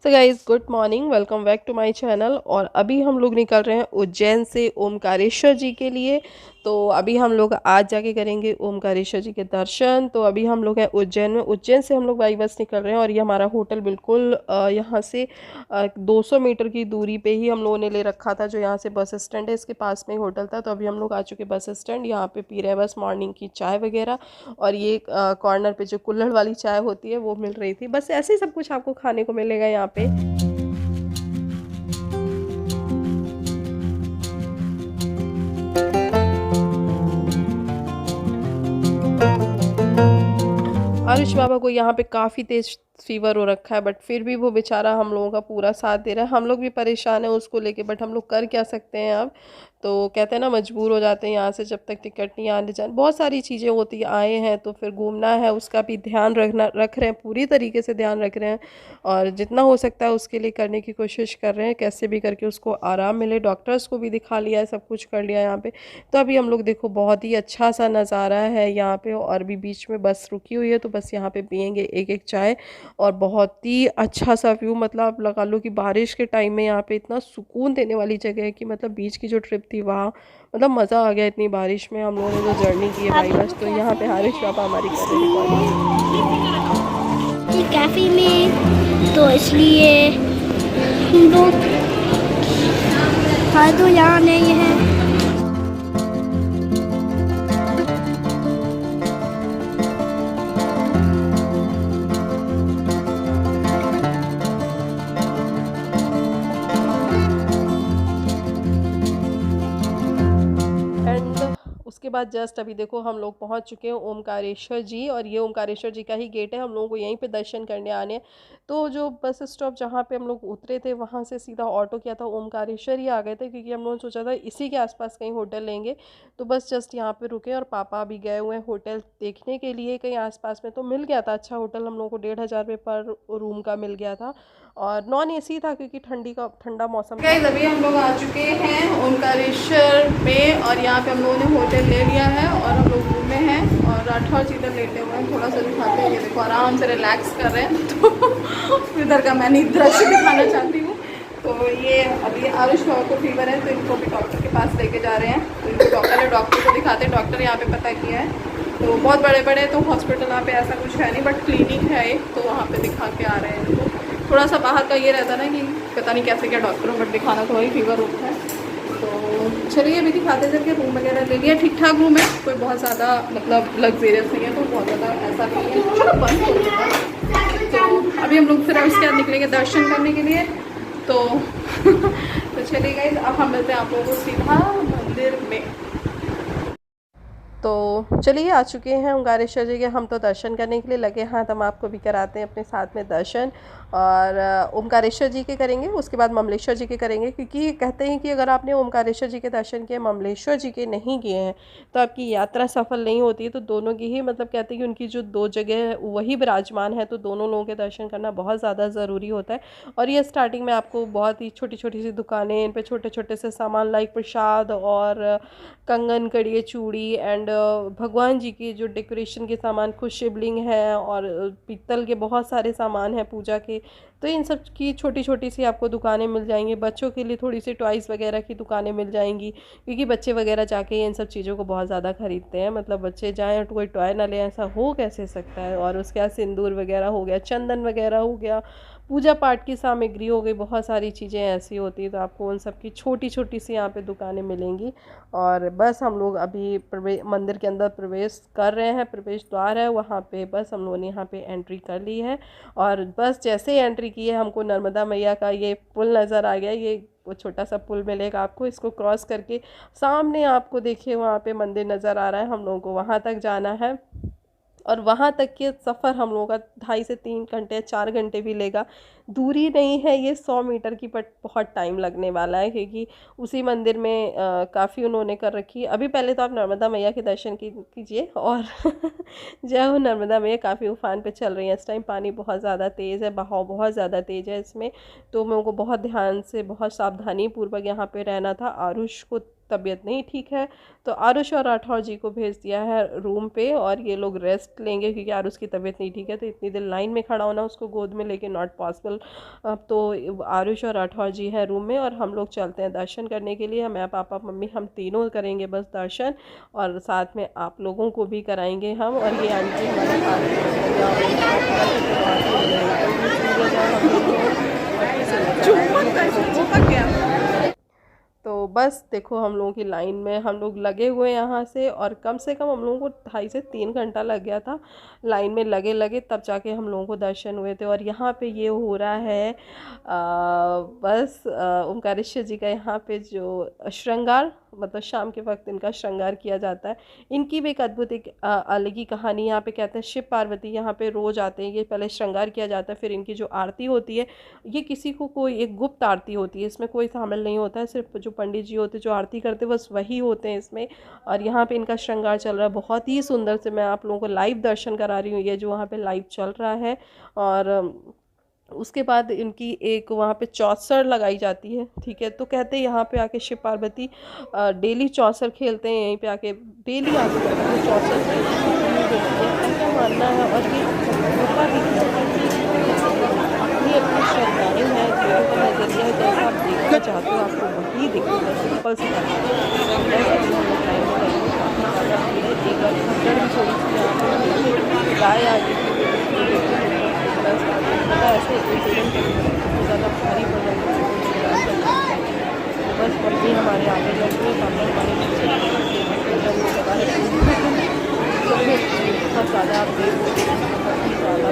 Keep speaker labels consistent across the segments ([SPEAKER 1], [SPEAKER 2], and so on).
[SPEAKER 1] So guys good morning, welcome back to my channel. और अभी हम लोग निकल रहे हैं उज्जैन से ओमकारेश्वर जी के लिए। तो अभी हम लोग आज जाके करेंगे ओमकारेश्वर जी के दर्शन। तो अभी हम लोग हैं उज्जैन में। उज्जैन से हम लोग बाई बस निकल रहे हैं और ये हमारा होटल बिल्कुल यहाँ से 200 मीटर की दूरी पे ही हम लोगों ने ले रखा था। जो यहाँ से बस स्टैंड है इसके पास में ही होटल था। तो अभी हम लोग आ चुके बस स्टैंड, यहाँ पे पी रहे हैं बस मॉर्निंग की चाय वगैरह। और ये कॉर्नर पे जो कुल्हड़ वाली चाय होती है वो मिल रही थी। बस ऐसे ही सब कुछ आपको खाने को मिलेगा यहाँ पे। आरुष बाबा को यहाँ पे काफ़ी तेज फीवर हो रखा है, बट फिर भी वो बेचारा हम लोगों का पूरा साथ दे रहा है। हम लोग भी परेशान है उसको लेके, बट हम लोग कर क्या सकते हैं अब। तो कहते हैं ना, मजबूर हो जाते हैं यहाँ से जब तक टिकट नहीं आने जाने। बहुत सारी चीज़ें होती है, आए हैं तो फिर घूमना है, उसका भी ध्यान रख रहे हैं, पूरी तरीके से ध्यान रख रहे हैं। और जितना हो सकता है उसके लिए करने की कोशिश कर रहे हैं, कैसे भी करके उसको आराम मिले। डॉक्टर्स को भी दिखा लिया है, सब कुछ कर लिया है यहाँ पे। तो अभी हम लोग देखो, बहुत ही अच्छा सा नज़ारा है यहाँ पे। और भी बीच में बस रुकी हुई है, तो बस यहाँ पे पियेंगे एक एक चाय। और बहुत ही अच्छा सा व्यू, मतलब आप लगा लो कि बारिश के टाइम में यहाँ पे इतना सुकून देने वाली जगह है कि मतलब बीच की जो ट्रिप थी वहाँ मतलब मज़ा आ गया। इतनी बारिश में हम लोगों ने जो जर्नी की है बाई बस। तो यहाँ पे हारिश पापा हमारी कर रहे रिकॉर्डिंग।
[SPEAKER 2] कैफे में, तो इसलिए हम लोग हाँ तो यहाँ नहीं है।
[SPEAKER 1] एंड उसके बाद जस्ट अभी देखो हम लोग पहुंच चुके हैं ओमकारेश्वर जी। और ये ओमकारेश्वर जी का ही गेट है, हम लोगों को यहीं पे दर्शन करने आने हैं। तो जो बस स्टॉप जहाँ पे हम लोग उतरे थे वहाँ से सीधा ऑटो किया था, ओमकारेश्वर ही आ गए थे, क्योंकि हम लोगों ने सोचा था इसी के आसपास कहीं होटल लेंगे। तो बस जस्ट यहाँ पे रुके और पापा भी गए हुए हैं होटल देखने के लिए कहीं आसपास में। तो मिल गया था अच्छा होटल, हम लोगों को 1500 पर रूम का मिल गया था। और नॉन एसी था क्योंकि ठंडा मौसम था। अभी हम लोग आ चुके हैं ओमकारेश्वर में और यहाँ पे हम लोगों ने होटल ले लिया है और हम लोग रूम में हैं। और राठौर जी इधर लेटे हुए हैं, थोड़ा सा दिखाते हैं। ये देखो आराम से रिलैक्स कर रहे हैं। तो इधर का मैं नहीं दृश्य दिखाना चाहती हूँ। तो ये अभी आरुष बाबा को फीवर है, तो इनको भी डॉक्टर के पास लेके जा रहे हैं। तो इनको डॉक्टर को दिखाते हैं। डॉक्टर यहाँ पे पता किया है, तो बहुत बड़े बड़े तो हॉस्पिटल यहाँ पे ऐसा कुछ है नहीं, बट क्लिनिक है एक, तो वहाँ पे दिखा के आ रहे हैं इनको। थोड़ा सा बाहर का ये रहता ना कि पता नहीं कैसे क्या डॉक्टर हो, बट दिखाना तो वही फीवर होता है। तो चलिए अभी दिखाते चल के। रूम वगैरह ले लिया, ठीक ठाक रूम है, कोई बहुत ज़्यादा मतलब लग्जेरियस नहीं है, तो बहुत ज़्यादा ऐसा नहीं है। चलो बंद हो जाएगा। तो अभी हम लोग फिर उसके बाद निकलेंगे दर्शन करने के लिए। तो तो चलिए गाइस, अब हम मिलते हैं आप लोगों को सीधा मंदिर में। तो चलिए आ चुके हैं ओमकारेश्वर जी के। हम तो दर्शन करने के लिए लगे हाथ, हम आपको भी कराते हैं अपने साथ में दर्शन। और ओमकारेश्वर जी के करेंगे, उसके बाद ममलेश्वर जी के करेंगे, क्योंकि कहते हैं कि अगर आपने ओमकारेश्वर जी के दर्शन किए, ममलेश्वर जी के नहीं किए हैं, तो आपकी यात्रा सफल नहीं होती है। तो दोनों की ही मतलब कहते हैं कि उनकी जो दो जगह है वही विराजमान है, तो दोनों लोगों के दर्शन करना बहुत ज़्यादा ज़रूरी होता है। और ये स्टार्टिंग में आपको बहुत ही छोटी छोटी सी दुकानें, इन पर छोटे छोटे से सामान लाइक प्रसाद और कंगन, कड़िए, चूड़ी एंड भगवान जी की जो डेकोरेशन के सामान, कुछ शिवलिंग है और पीतल के बहुत सारे सामान हैं पूजा के। तो इन सब की छोटी छोटी सी आपको दुकानें मिल जाएंगी। बच्चों के लिए थोड़ी सी टॉयज़ वगैरह की दुकानें मिल जाएंगी, क्योंकि बच्चे वगैरह जाके इन सब चीज़ों को बहुत ज़्यादा खरीदते हैं। मतलब बच्चे जाएँ और कोई टॉय ना ले, ऐसा हो कैसे सकता है। और उसके बाद सिंदूर वगैरह हो गया, चंदन वगैरह हो गया, पूजा पाठ की सामग्री हो गई, बहुत सारी चीज़ें ऐसी होती हैं। तो आपको उन सब की छोटी छोटी सी यहाँ पे दुकानें मिलेंगी। और बस हम लोग अभी मंदिर के अंदर प्रवेश कर रहे हैं, प्रवेश द्वार है वहाँ पे, बस हम लोगों ने यहाँ पे एंट्री कर ली है। और बस जैसे ही एंट्री की है, हमको नर्मदा मैया का ये पुल नज़र आ गया। ये वो छोटा सा पुल मिलेगा आपको, इसको क्रॉस करके सामने आपको देखिए वहाँ पे मंदिर नज़र आ रहा है। हम लोगों को वहाँ तक जाना है। और वहाँ तक के सफ़र हम लोगों का 2.5 से 3 घंटे 4 घंटे भी लेगा। दूरी नहीं है ये 100 मीटर की, बट बहुत टाइम लगने वाला है, क्योंकि उसी मंदिर में काफ़ी उन्होंने कर रखी है। अभी पहले तो आप नर्मदा मैया के दर्शन कीजिए। और जय हो नर्मदा मैया काफ़ी उफान पे चल रही है इस टाइम, पानी बहुत ज़्यादा तेज़ है, बहाव बहुत ज़्यादा तेज़ है इसमें। तो मेरे को बहुत ध्यान से, बहुत सावधानी पूर्वक यहाँ पे रहना था। आरुष को तबीयत नहीं ठीक है, तो आरुष और राठौर जी को भेज दिया है रूम पे, और ये लोग रेस्ट लेंगे क्योंकि आरुष की तबीयत नहीं ठीक है, तो इतनी देर लाइन में खड़ा होना उसको गोद में लेके नॉट पॉसिबल। अब तो आरुष और राठौर जी है रूम में, और हम लोग चलते हैं दर्शन करने के लिए। मैं, पापा, मम्मी, हम तीनों करेंगे बस दर्शन, और साथ में आप लोगों को भी कराएंगे हम। और ये आंटी हमारे तो बस देखो हम लोगों की लाइन में हम लोग लगे हुए हैं यहाँ से, और कम से कम हम लोगों को 2.5 से 3 घंटा लग गया था लाइन में लगे लगे, तब जाके हम लोगों को दर्शन हुए थे। और यहाँ पे ये हो रहा है बस ओंकारेश्वर जी का यहाँ पे जो श्रृंगार, मतलब शाम के वक्त इनका श्रृंगार किया जाता है। इनकी भी एक अद्भुत एक अलग ही कहानी। यहाँ पे कहते हैं शिव पार्वती यहाँ पे रोज आते हैं, ये पहले श्रृंगार किया जाता है, फिर इनकी जो आरती होती है, ये किसी को कोई एक गुप्त आरती होती है, इसमें कोई शामिल नहीं होता है, सिर्फ जो पंडित जी होते हैं जो आरती करते हैं बस वही होते हैं इसमें। और यहाँ पे इनका श्रृंगार चल रहा है बहुत ही सुंदर से। मैं आप लोगों को लाइव दर्शन करा रही हूँ, ये जो वहाँ पे लाइव चल रहा है। और उसके बाद इनकी एक वहाँ पे चौसर लगाई जाती है, ठीक है। तो कहते हैं यहाँ पे आके शिव पार्वती डेली चौसर खेलते हैं, यहीं पे आके डेली आके चौसर ऐसा मानना है। और ये गुफा भी अपनी अपनी श्रद्धाएँ हैं, जो का नजरिया है, जैसा आप देखना चाहते हो आपको वही दिखेगा, सिंपल सी बात है। ऐसे भी हम लोग लाइन में लगे हैं, काफ़ी ज़्यादा भीड़ है। एक बार खच्चड़ भी थोड़ी सी यहाँ पे गाय आ गई थी, ऐसे इंसिडेंट ज़्यादा भारी पड़ जाती है। तो बस मम्मी हमारे आगे लगे, पापा हमारे पीछे बहुत ज़्यादा आप देख सकते हैं, बहुत ही ज़्यादा।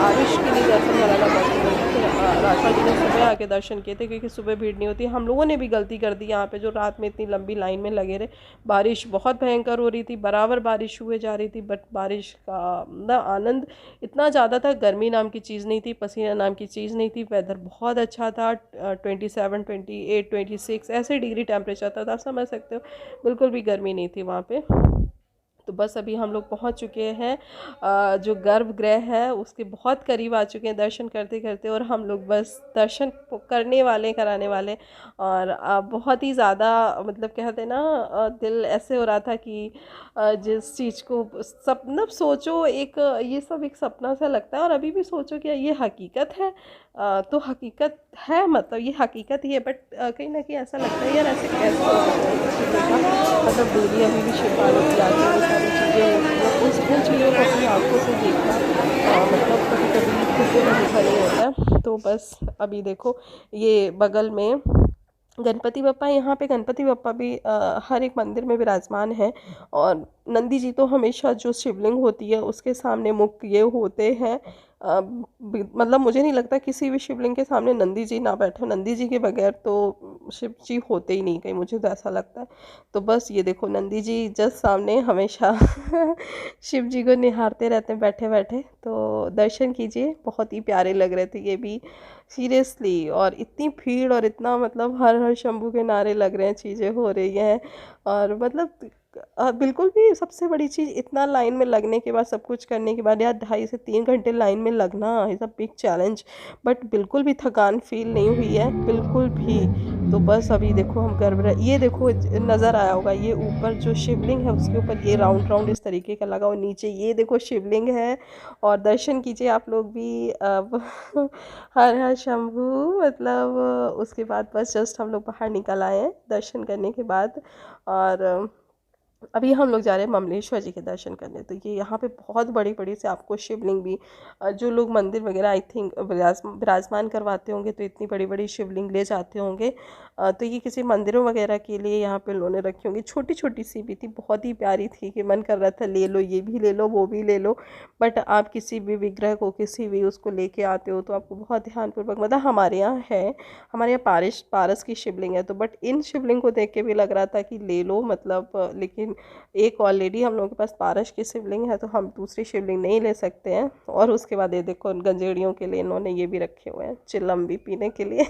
[SPEAKER 1] आरुष के लिए दर्शन कराना पॉसिबल है, फिर राठौर जी ने सुबह आके दर्शन किए थे क्योंकि सुबह भीड़ नहीं होती। हम लोगों ने भी गलती कर दी यहाँ पे, जो रात में इतनी लंबी लाइन में लगे रहे। बारिश बहुत भयंकर हो रही थी, बराबर बारिश हुए जा रही थी, बट बारिश का ना आनंद इतना ज़्यादा था, गर्मी नाम की चीज़ नहीं थी, पसीना नाम की चीज़ नहीं थी। वेदर बहुत अच्छा था, 27, 28, 26 ऐसे डिग्री टेम्परेचर था, आप समझ सकते हो, बिल्कुल भी गर्मी नहीं थी वहाँ पर। तो बस अभी हम लोग पहुंच चुके हैं, जो गर्भगृह है उसके बहुत करीब आ चुके हैं दर्शन करते करते, और हम लोग बस दर्शन करने वाले, कराने वाले। और बहुत ही ज़्यादा मतलब कहते हैं ना, दिल ऐसे हो रहा था कि जिस चीज़ को सपना सोचो, एक ये सब एक सपना सा लगता है, और अभी भी सोचो कि ये हकीकत है। तो हकीकत है, मतलब ये हकीकत ही है, बट कहीं ना कहीं ऐसा लगता है यार ऐसे कैसे हो सकता है। मतलब डेली अभी भी शिव पार्वती आती है, वो सारी चीज़ें होती हैं, उन चीज़ों को अपनी आँखों से देखना मतलब कभी कभी खुद को भी देखा नहीं होता है। तो बस अभी देखो ये बगल में गणपति बप्पा, यहाँ पे गणपति बप्पा भी हर एक मंदिर में विराजमान है। और नंदी जी तो हमेशा जो शिवलिंग होती है उसके सामने मुख ये होते हैं। मतलब मुझे नहीं लगता किसी भी शिवलिंग के सामने नंदी जी ना बैठे, नंदी जी के बगैर तो शिव जी होते ही नहीं कहीं, मुझे तो ऐसा लगता है। तो बस ये देखो नंदी जी जस्ट सामने हमेशा शिव जी को निहारते रहते हैं बैठे बैठे। तो दर्शन कीजिए, बहुत ही प्यारे लग रहे थे ये भी सीरियसली। और इतनी भीड़ और इतना मतलब हर हर शंभू के नारे लग रहे हैं, चीज़ें हो रही हैं। और मतलब बिल्कुल भी सबसे बड़ी चीज़, इतना लाइन में लगने के बाद, सब कुछ करने के बाद यार 2.5 से 3 घंटे लाइन में लगना is a big challenge, but बिल्कुल भी थकान फील नहीं हुई है, बिल्कुल भी। तो बस अभी देखो हम गर्भ, ये देखो नज़र आया होगा, ये ऊपर जो शिवलिंग है उसके ऊपर ये राउंड राउंड इस तरीके का लगा, और नीचे ये देखो शिवलिंग है। और दर्शन कीजिए आप लोग भी अब हर हर शंभू, मतलब उसके बाद बस जस्ट हम लोग बाहर निकल आए हैं दर्शन करने के बाद। और अभी हम लोग जा रहे हैं ममलेश्वर जी के दर्शन करने। तो ये यहाँ पे बहुत बड़ी बड़ी से आपको शिवलिंग भी, जो लोग मंदिर वगैरह आई थिंक विराजमान करवाते होंगे तो इतनी बड़ी बड़ी शिवलिंग ले जाते होंगे। तो ये किसी मंदिरों वगैरह के लिए यहाँ पे उन्होंने रखी होंगी, छोटी छोटी सी भी थी, बहुत ही प्यारी थी कि मन कर रहा था ले लो, ये भी ले लो, वो भी ले लो। बट आप किसी भी विग्रह को, किसी भी उसको लेके आते हो तो आपको बहुत ध्यानपूर्वक, मतलब हमारे यहाँ है, हमारे यहाँ पारस की शिवलिंग है, तो बट इन शिवलिंग को देख के भी लग रहा था कि ले लो, मतलब लेकिन एक ऑलरेडी हम लोगों के पास पारस की शिवलिंग है तो हम दूसरी शिवलिंग नहीं ले सकते हैं। और उसके बाद ये देखो गंजेड़ियों के लिए इन्होंने ये भी रखे हुए हैं, चिलम भी पीने के लिए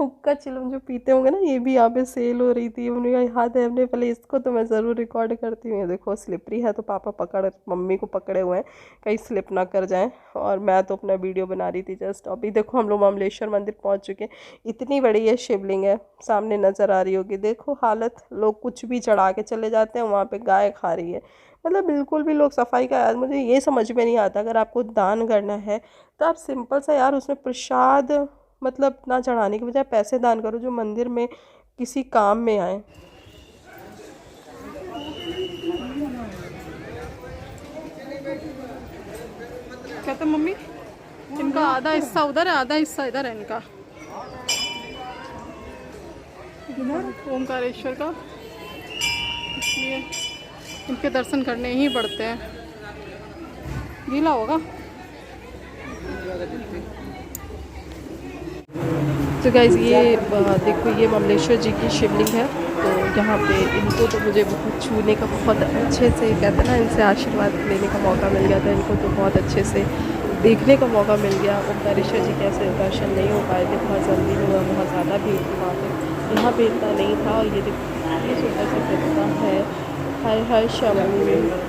[SPEAKER 1] हुक्का चिलम जो पीते होंगे ना, ये भी यहाँ पे सेल हो रही थी। उन्हें याद है, हमने पहले इसको तो मैं ज़रूर रिकॉर्ड करती हूँ। ये देखो स्लिपरी है, तो पापा पकड़ मम्मी को पकड़े हुए हैं कहीं स्लिप ना कर जाएं। और मैं तो अपना वीडियो बना रही थी जस्ट। अभी देखो हम लोग ममलेश्वर मंदिर पहुँच चुके हैं। इतनी बड़ी ये शिवलिंग है, सामने नज़र आ रही होगी। देखो हालत, लोग कुछ भी चढ़ा के चले जाते हैं, वहाँ पे गाय खा रही है। मतलब बिल्कुल भी लोग सफाई का, यार मुझे ये समझ में नहीं आता। अगर आपको दान करना है तो आप सिंपल सा यार उसमें प्रसाद, मतलब ना चढ़ाने की बजाय पैसे दान करो जो मंदिर में किसी काम में आए। कहते मम्मी इनका आधा हिस्सा उधर है, आधा हिस्सा इधर है इनका, ओमकारेश्वर का, इसलिए इनके दर्शन करने ही पड़ते हैं। गीला होगा। तो गाइज़ ये देखो, ये ममलेश्वर जी की शिवलिंग है। तो यहाँ पे इनको तो मुझे बहुत छूने का, बहुत अच्छे से कहते हैं ना, इनसे आशीर्वाद लेने का मौका मिल गया था। इनको तो बहुत अच्छे से देखने का मौका मिल गया। ओमकारेश्वर जी के ऐसे दर्शन नहीं हो पाए थे, बहुत जल्दी में हुआ, बहुत ज़्यादा भीड़ थी वहाँ पे। यहाँ पे इतना नहीं था। और ये देखो ये सुंदर सी प्रतिमा है, हर हर शवन में।